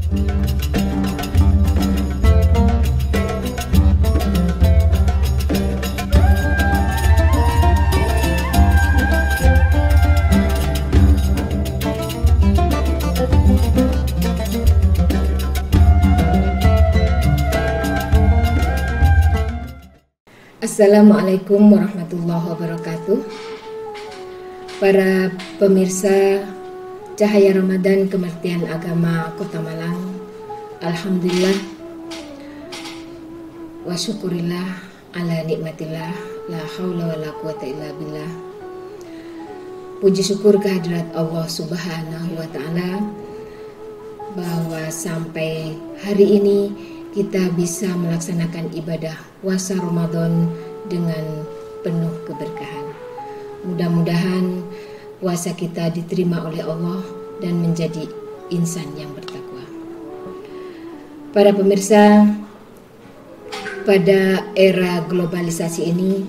Assalamualaikum warahmatullahi wabarakatuh. Para pemirsa Cahaya Ramadan Kementerian Agama Kota Malang, alhamdulillah wa syukurillah ala nikmatillah, la haula wala quwata illa billah. Puji syukur kehadirat Allah Subhanahu wa taala bahwa sampai hari ini kita bisa melaksanakan ibadah puasa Ramadan dengan penuh keberkahan. Mudah-mudahan puasa kita diterima oleh Allah dan menjadi insan yang bertakwa. Para pemirsa, pada era globalisasi ini,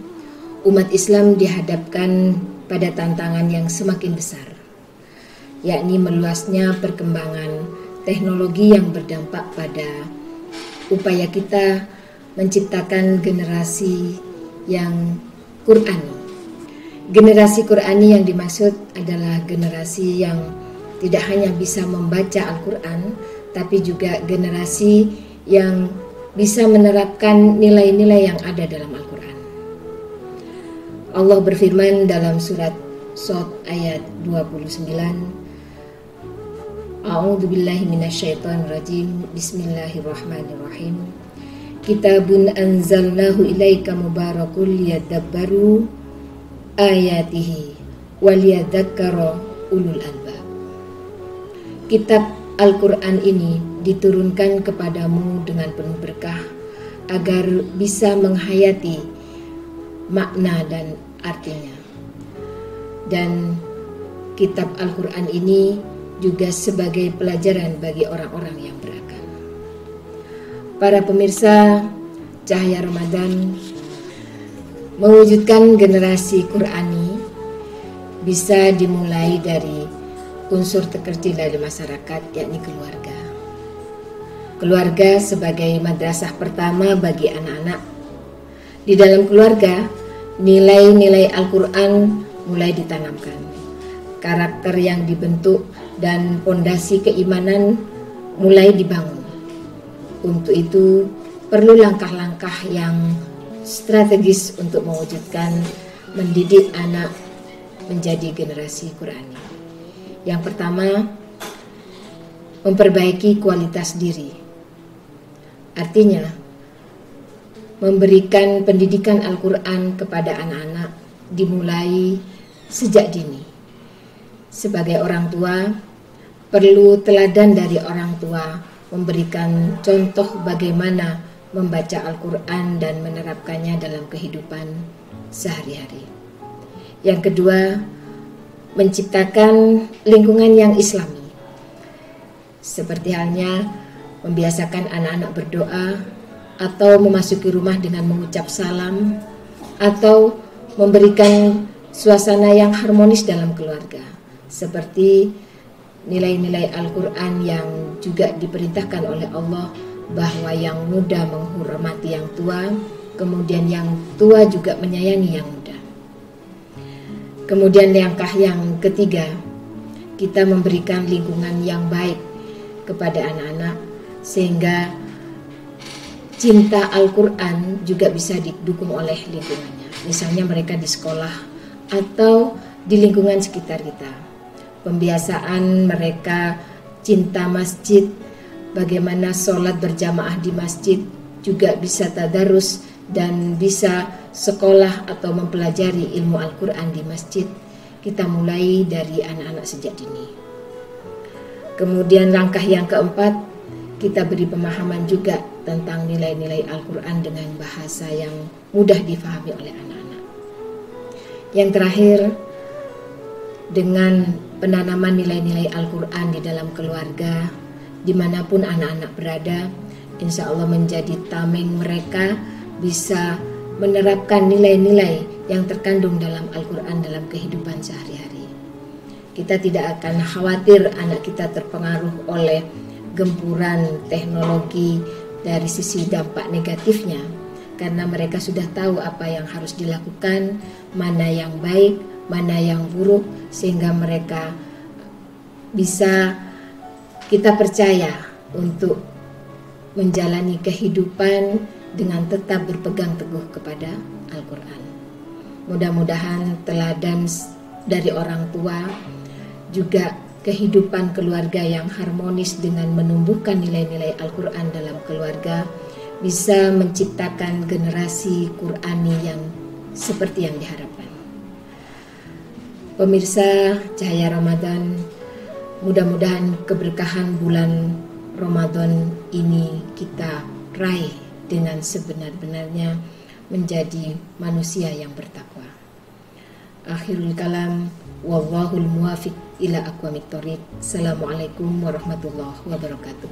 umat Islam dihadapkan pada tantangan yang semakin besar, yakni meluasnya perkembangan teknologi yang berdampak pada upaya kita menciptakan generasi yang Qur'ani. Generasi Qur'ani yang dimaksud adalah generasi yang tidak hanya bisa membaca Al-Quran, tapi juga generasi yang bisa menerapkan nilai-nilai yang ada dalam Al-Quran. Allah berfirman dalam surat Shad ayat 29, A'udzubillahi minasyaitonirrajim, Bismillahirrahmanirrahim. Kitabun anzalnahu ilaika mubarakul liyadabbaru ayatihi waliyadzakkara ulul albab. Kitab Al-Quran ini diturunkan kepadamu dengan penuh berkah agar bisa menghayati makna dan artinya. Dan kitab Al-Quran ini juga sebagai pelajaran bagi orang-orang yang berakal. Para pemirsa Cahaya Ramadan, mewujudkan generasi Qur'ani bisa dimulai dari unsur terkecil dari masyarakat, yakni keluarga. Keluarga sebagai madrasah pertama bagi anak-anak. Di dalam keluarga, nilai-nilai Al-Quran mulai ditanamkan. Karakter yang dibentuk dan pondasi keimanan mulai dibangun. Untuk itu perlu langkah-langkah yang strategis untuk mewujudkan mendidik anak menjadi generasi Qur'ani. Yang pertama, memperbaiki kualitas diri. Artinya, memberikan pendidikan Al-Quran kepada anak-anak dimulai sejak dini. Sebagai orang tua, perlu teladan dari orang tua memberikan contoh bagaimana membaca Al-Quran dan menerapkannya dalam kehidupan sehari-hari. Yang kedua, menciptakan lingkungan yang islami. Seperti halnya membiasakan anak-anak berdoa atau memasuki rumah dengan mengucap salam atau memberikan suasana yang harmonis dalam keluarga. Seperti nilai-nilai Al-Quran yang juga diperintahkan oleh Allah bahwa yang muda menghormati yang tua, kemudian yang tua juga menyayangi yang muda. Kemudian langkah yang ketiga, kita memberikan lingkungan yang baik kepada anak-anak sehingga cinta Al-Quran juga bisa didukung oleh lingkungannya. Misalnya mereka di sekolah atau di lingkungan sekitar kita. Pembiasaan mereka cinta masjid, bagaimana sholat berjamaah di masjid, juga bisa tadarus dan bisa sekolah atau mempelajari ilmu Al-Quran di masjid. Kita mulai dari anak-anak sejak dini. Kemudian langkah yang keempat, kita beri pemahaman juga tentang nilai-nilai Al-Quran dengan bahasa yang mudah difahami oleh anak-anak. Yang terakhir, dengan penanaman nilai-nilai Al-Quran di dalam keluarga, dimanapun anak-anak berada, insya Allah menjadi tameng mereka bisa menerapkan nilai-nilai yang terkandung dalam Al-Quran dalam kehidupan sehari-hari. Kita tidak akan khawatir anak kita terpengaruh oleh gempuran teknologi dari sisi dampak negatifnya, karena mereka sudah tahu apa yang harus dilakukan, mana yang baik, mana yang buruk, sehingga mereka bisa kita percaya untuk menjalani kehidupan dengan tetap berpegang teguh kepada Al-Quran. Mudah-mudahan teladan dari orang tua, juga kehidupan keluarga yang harmonis dengan menumbuhkan nilai-nilai Al-Quran dalam keluarga bisa menciptakan generasi Qurani yang seperti yang diharapkan. Pemirsa Cahaya Ramadan, mudah-mudahan keberkahan bulan Ramadan ini kita raih dengan sebenar-benarnya menjadi manusia yang bertakwa. Akhirul kalam, wallahul muwafiq ila aqwamit thoriq. Assalamualaikum warahmatullahi wabarakatuh.